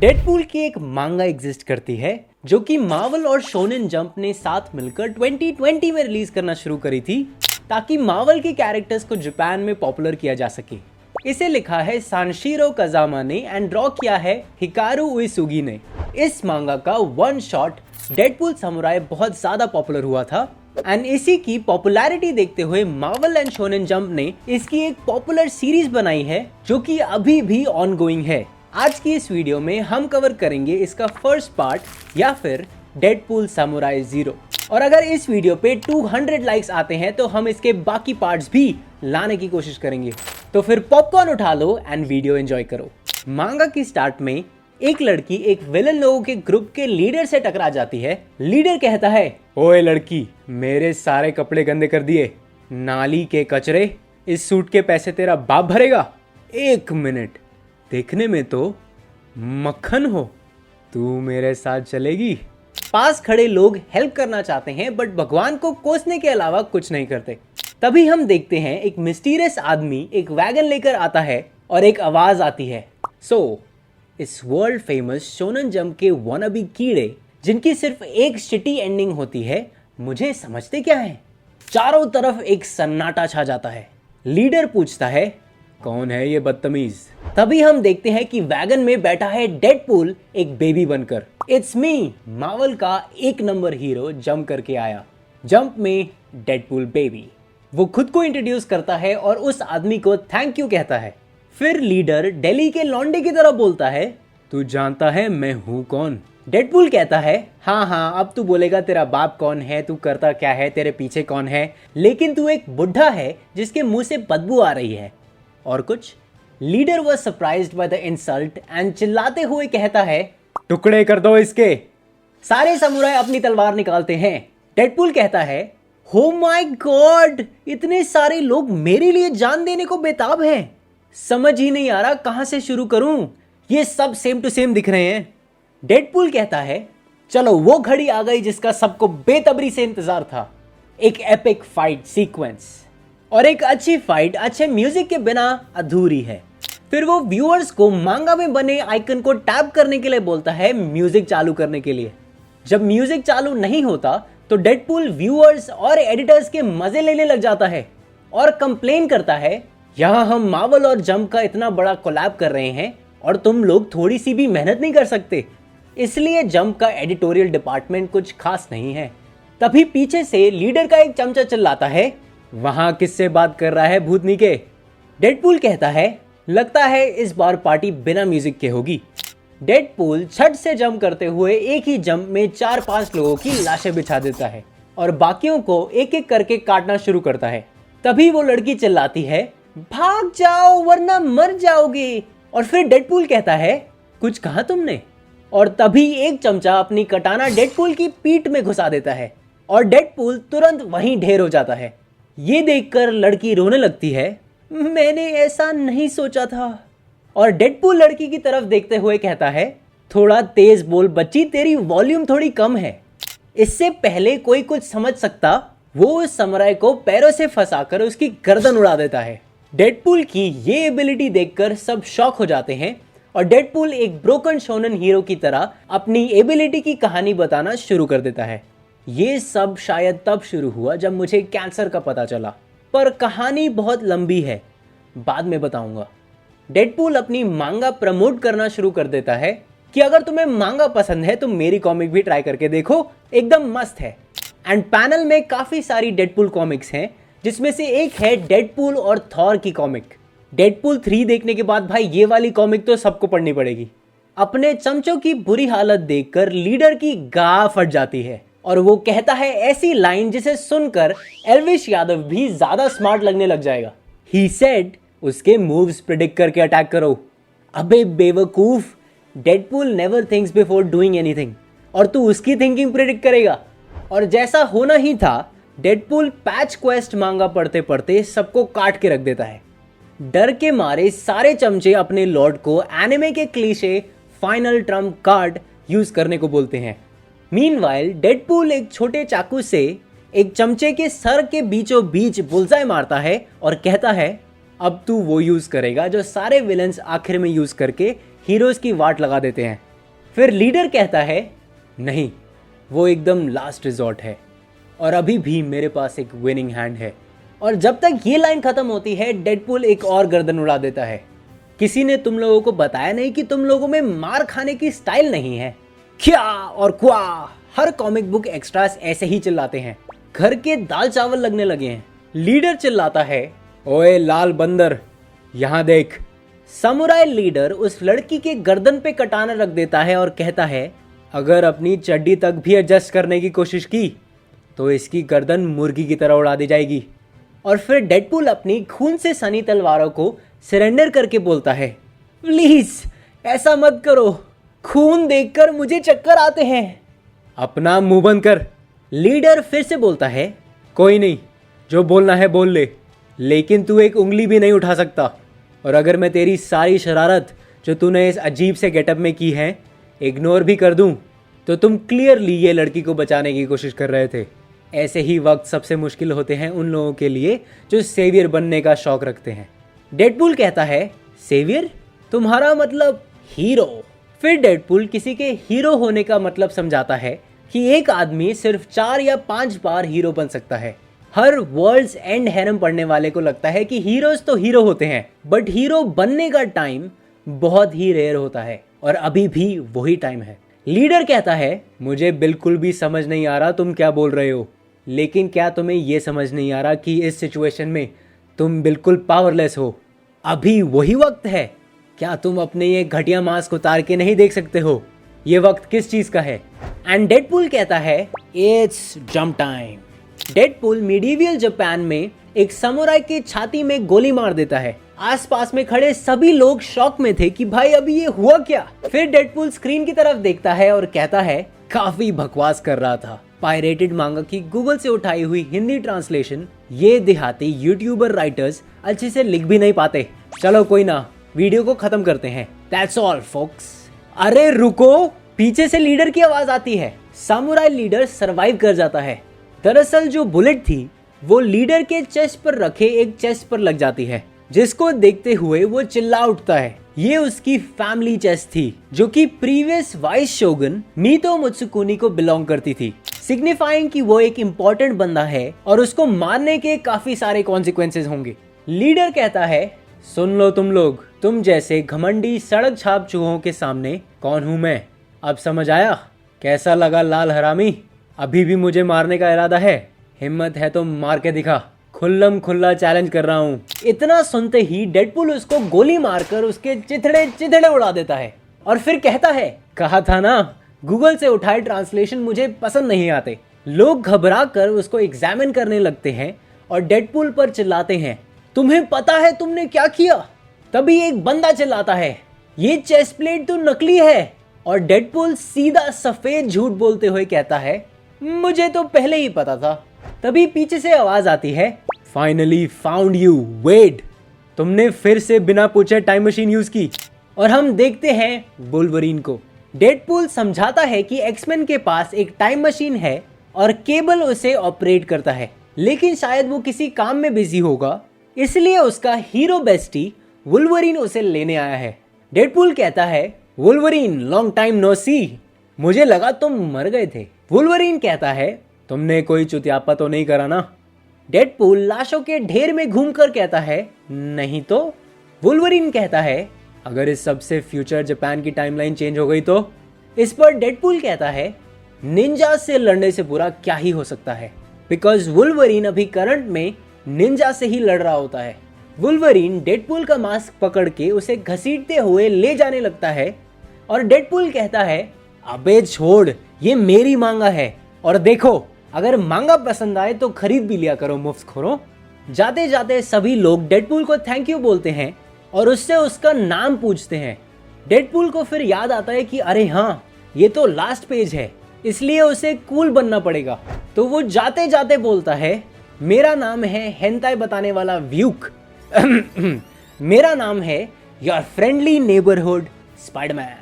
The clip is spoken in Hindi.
डेडपूल की एक मांगा एग्जिस्ट करती है जो कि मार्वल और शोनेन जंप ने साथ मिलकर 2020 में रिलीज करना शुरू करी थी ताकि मार्वल के कैरेक्टर्स को जापान में पॉपुलर किया जा सके। इसे लिखा है सानशिरो काजामा ने एंड ड्रॉ किया है हिकारू उएसुगी ने। इस मांगा का वन शॉट डेडपूल समुराई बहुत ज्यादा पॉपुलर हुआ था एंड इसी की पॉपुलैरिटी देखते हुए मार्वल एंड शोनेन जंप ने इसकी एक पॉपुलर सीरीज बनाई है जो कि अभी भी ऑनगोइंग है। आज की इस वीडियो में हम कवर करेंगे इसका फर्स्ट पार्ट या फिर डेडपूल समुराई 0। और अगर इस वीडियो पे 200 लाइक्स आते हैं तो हम इसके बाकी पार्ट्स भी लाने की कोशिश करेंगे। तो फिर पॉपकॉर्न उठा लो एंड वीडियो एंजॉय करो। मांगा की स्टार्ट में एक लड़की एक विलन लोगों के ग्रुप के लीडर से टकरा जाती है। लीडर कहता है, ओए लड़की, मेरे सारे कपड़े गंदे कर दिए, नाली के कचरे, इस सूट के पैसे तेरा बाप भरेगा। 1 मिनट, देखने में तो मक्खन हो, तू मेरे साथ चलेगी? पास खड़े लोग हेल्प करना चाहते हैं बट भगवान को कोसने के अलावा कुछ नहीं करते। तभी हम देखते हैं एक मिस्टीरियस आदमी एक वैगन लेकर आता है और एक आवाज आती है, इस वर्ल्ड फेमस शोनेन जंप के वानाबी कीड़े जिनकी सिर्फ एक शिटी एंडिंग होती है, मुझे समझते क्या है? चारों तरफ एक सन्नाटा छा जाता है। लीडर पूछता है, कौन है ये बदतमीज? तभी हम देखते हैं कि वैगन में बैठा है डेडपूल एक बेबी बनकर। इट्स मी, मार्वल का 1 नंबर हीरो जंप करके आया। जंप में डेडपूल बेबी। वो खुद को इंट्रोड्यूस करता है और उस आदमी को थैंक यू कहता है। फिर लीडर दिल्ली के लौंडे की तरह बोलता है, तू जानता है मैं हूं कौन? डेडपूल कहता है, हाँ अब तू बोलेगा तेरा बाप कौन है, तू करता क्या है, तेरे पीछे कौन है, लेकिन तू एक बुढ़ा है जिसके मुंह से बदबू आ रही है। और कुछ? Leader was surprised by the insult and चिल्लाते हुए कहता है, टुकड़े कर दो इसके। सारे समुराई अपनी तलवार निकालते हैं। डेडपूल कहता है, हो माय गॉड, इतने सारे लोग मेरे लिए जान देने को बेताब हैं। समझ ही नहीं आ रहा कहां से शुरू करूं, ये सब सेम टू सेम दिख रहे हैं। डेडपूल कहता है, चलो वो घड़ी आ गई जिसका सबको बेतबरी से इंतजार था। एक एपिक फाइट सीक्वेंस, और एक अच्छी फाइट अच्छे म्यूजिक के बिना अधूरी है। फिर वो व्यूअर्स को मांगा में बने आइकन को टैप करने के लिए बोलता है म्यूजिक चालू करने के लिए। जब म्यूजिक चालू नहीं होता तो डेडपूल व्यूअर्स और एडिटर्स के मजे लेने लग जाता है और कंप्लेन करता है, यहां हम मार्वल और जंप का इतना बड़ा कोलैब कर रहे हैं और तुम लोग थोड़ी सी भी मेहनत नहीं कर सकते, इसलिए जंप का एडिटोरियल डिपार्टमेंट कुछ खास नहीं है। तभी पीछे से लीडर का एक चमचा चिल्लाता है, वहां किससे बात कर रहा है भूतनी के? डेडपूल कहता है, लगता है इस बार पार्टी बिना म्यूजिक के होगी। डेडपूल छत से जंप करते हुए एक ही जंप में 4-5 लोगों की लाशें बिछा देता है और बाकियों को एक एक करके काटना शुरू करता है। तभी वो लड़की चिल्लाती है, भाग जाओ वरना मर जाओगे। और फिर डेडपूल कहता है, कुछ कहा तुमने? और तभी एक चमचा अपनी कटाना डेडपूल की पीठ में घुसा देता है और डेडपूल तुरंत वहीं ढेर हो जाता है। ये देखकर लड़की रोने लगती है, मैंने ऐसा नहीं सोचा था। और डेडपूल लड़की की तरफ देखते हुए कहता है, थोड़ा तेज बोल बच्ची, तेरी वॉल्यूम थोड़ी कम है। इससे पहले कोई कुछ समझ सकता, वो उस समुराई को पैरों से फंसाकर उसकी गर्दन उड़ा देता है। डेडपूल की ये एबिलिटी देखकर सब शॉक हो जाते हैं और डेडपूल एक ब्रोकन शोनेन हीरो की तरह अपनी एबिलिटी की कहानी बताना शुरू कर देता है। ये सब शायद तब शुरू हुआ जब मुझे कैंसर का पता चला, पर कहानी बहुत लंबी है, बाद में बताऊंगा। डेडपूल अपनी मांगा प्रमोट करना शुरू कर देता है कि अगर तुम्हें मांगा पसंद है तो मेरी कॉमिक भी ट्राई करके देखो, एकदम मस्त है। एंड पैनल में काफी सारी डेडपूल कॉमिक्स हैं जिसमें से एक है डेडपूल और थॉर की कॉमिक। डेडपूल 3 देखने के बाद भाई ये वाली कॉमिक तो सबको पढ़नी पड़ेगी। अपने चमचों की बुरी हालत देखकर लीडर की गाह फट जाती है और वो कहता है ऐसी लाइन जिसे सुनकर एल्विश यादव भी ज्यादा स्मार्ट लगने लग जाएगा। ही सेड, उसके मूव्स प्रिडिक्ट करके अटैक करो। अबे बेवकूफ, Deadpool never thinks before doing anything और तू उसकी थिंकिंग प्रिडिक्ट करेगा। और जैसा होना ही था, डेडपूल पैच क्वेस्ट मांगा पढ़ते पढ़ते सबको काट के रख देता है। डर के मारे सारे चमचे अपने लॉर्ड को एनिमे के cliché final Trump card use करने को बोलते हैं। मीनवाइल डेडपूल एक छोटे चाकू से एक चमचे के सर के बीचों बीच बुलजाई मारता है और कहता है, अब तू वो यूज करेगा जो सारे विलन्स आखिर में यूज करके हीरोज की वाट लगा देते हैं। फिर लीडर कहता है नहीं, वो एकदम लास्ट रिजॉर्ट है और अभी भी मेरे पास एक विनिंग हैंड है। और जब तक ये लाइन खत्म होती है डेडपूल एक और गर्दन उड़ा देता है। किसी ने तुम लोगों को बताया नहीं कि तुम लोगों में मार खाने की स्टाइल नहीं है? क्या और क्वा, हर कॉमिक बुक एक्स्ट्रास ऐसे ही चिल्लाते हैं, घर के दाल चावल लगने लगे हैं। लीडर चिल्लाता है ओए लाल बंदर यहाँ देख। समुराई लीडर उस लड़की के गर्दन पे कटाना रख देता है और कहता है अगर अपनी चड्डी तक भी एडजस्ट करने की कोशिश की तो इसकी गर्दन मुर्गी की तरह उड़ा दी जाएगी। और फिर डेडपूल अपनी खून से सनी तलवारों को सरेंडर करके बोलता है प्लीज ऐसा मत करो, खून देखकर मुझे चक्कर आते हैं। अपना मुंह बंद कर। लीडर फिर से बोलता है कोई नहीं, जो बोलना है बोल ले, लेकिन तू एक उंगली भी नहीं उठा सकता। और अगर मैं तेरी सारी शरारत जो तूने इस अजीब से गेटअप में की है इग्नोर भी कर दूं तो तुम क्लियरली ये लड़की को बचाने की कोशिश कर रहे थे। ऐसे ही वक्त सबसे मुश्किल होते हैं उन लोगों के लिए जो सेवियर बनने का शौक रखते हैं। डेडपूल कहता है सेवियर, तुम्हारा मतलब हीरो। फिर डेडपूल किसी के हीरो होने का मतलब समझाता है कि एक आदमी सिर्फ 4 या 5 बार हीरो बन सकता है। हर वर्ल्ड्स एंड हैरम पढ़ने वाले को लगता है कि हीरोज तो हीरो होते हैं, बट हीरो बनने का टाइम बहुत ही रेयर होता है और अभी भी वही टाइम है। लीडर कहता है मुझे बिल्कुल भी समझ नहीं आ रहा तुम क्या बोल रहे हो, लेकिन क्या तुम्हें यह समझ नहीं आ रहा कि इस सिचुएशन में तुम बिल्कुल पावरलेस हो? अभी वही वक्त है। क्या तुम अपने ये घटिया मास्क उतार के नहीं देख सकते हो ये वक्त किस चीज का है? एंड डेडपूल कहता है it's jump time. Deadpool medieval Japan में एक समुराई की छाती में गोली मार देता है। आसपास में खड़े सभी लोग शॉक में थे कि भाई अभी ये हुआ क्या। फिर डेडपूल स्क्रीन की तरफ देखता है और कहता है काफी बकवास कर रहा था। पायरेटेड मांगा की गूगल से उठाई हुई हिंदी ट्रांसलेशन ये देहाती यूट्यूबर राइटर्स अच्छे से लिख भी नहीं पाते। चलो कोई ना, वीडियो को खत्म करते हैं। That's all folks. अरे रुको, पीछे से लीडर की आवाज आती है। सामुराई लीडर सरवाइव कर जाता है। दरअसल जो बुलेट थी वो लीडर के चेस्ट पर रखे एक चेस्ट पर लग जाती है, जिसको देखते हुए वो चिल्ला उठता है। ये उसकी फैमिली चेस्ट थी जो कि प्रीवियस वाइस शोगुन मीतो मुत्सुकुनी को बिलोंग करती थी, सिग्निफाइंग कि वो एक इम्पोर्टेंट बंदा है और उसको मारने के काफी सारे कॉन्सिक्वेंसेस होंगे। लीडर कहता है सुन लो तुम लोग, तुम जैसे घमंडी सड़क छाप चूहों के सामने कौन हूं मैं? अब समझ आया? कैसा लगा लाल हरामी? अभी भी मुझे मारने का इरादा है? हिम्मत है तो मार के दिखा, खुल्लम खुल्ला चैलेंज कर रहा हूँ। इतना सुनते ही डेडपूल उसको गोली मारकर उसके चिथड़े चिथड़े उड़ा देता है और फिर कहता है कहा था ना, गूगल से उठाए ट्रांसलेशन मुझे पसंद नहीं आते। लोग घबरा कर उसको एग्जामिन करने लगते हैं और डेडपूल पर चिल्लाते हैं तुम्हें पता है तुमने क्या किया? तभी एक बंदा चिल्लाता है ये चेस्ट प्लेट तो नकली है। और डेडपूल सीधा सफेद झूठ बोलते हुए कहता है मुझे तो पहले ही पता था। तभी पीछे से आवाज आती है फाइनली फाउंड यू वेड। तुमने फिर से बिना पूछे टाइम मशीन यूज की। और हम देखते हैं वुल्वरीन को। डेडपूल समझाता है कि एक्समैन के पास एक टाइम मशीन है और केबल उसे ऑपरेट करता है, लेकिन शायद वो किसी काम में बिजी होगा, इसलिए उसका हीरो बेस्टी वुल्वरीन उसे लेने आया है। डेडपूल कहता है वुल्वरीन लॉन्ग टाइम नो सी, मुझे लगा तुम मर गए थे। वुल्वरीन कहता है तुमने कोई चुतियापा तो नहीं करा ना? डेडपूल लाशों के ढेर में घूमकर कहता है नहीं तो। वुल्वरीन कहता है अगर इस सब से फ्यूचर जापान की टाइमलाइन चेंज हो गई तो? इस पर डेडपूल कहता है निंजा से लड़ने से बुरा क्या ही हो सकता है, बिकॉज वुल्वरीन अभी करंट में निंजा से ही लड़ रहा होता है। वुल्वरीन डेडपूल का मास्क पकड़ के उसे घसीटते हुए ले जाने लगता है और डेडपूल कहता है अबे छोड़, ये मेरी मांगा है और देखो अगर मांगा पसंद आए तो खरीद भी लिया करो मुफ्तखोरों। जाते जाते सभी लोग डेडपूल को थैंक यू बोलते हैं और उससे उसका नाम पूछते हैं। डेडपूल को फिर याद आता है कि अरे हाँ, ये तो लास्ट पेज है, इसलिए उसे कूल बनना पड़ेगा। तो वो जाते जाते बोलता है मेरा नाम है हेंटाई बताने वाला व्यूक। मेरा नाम है योर फ्रेंडली नेबरहुड स्पाइडरमैन।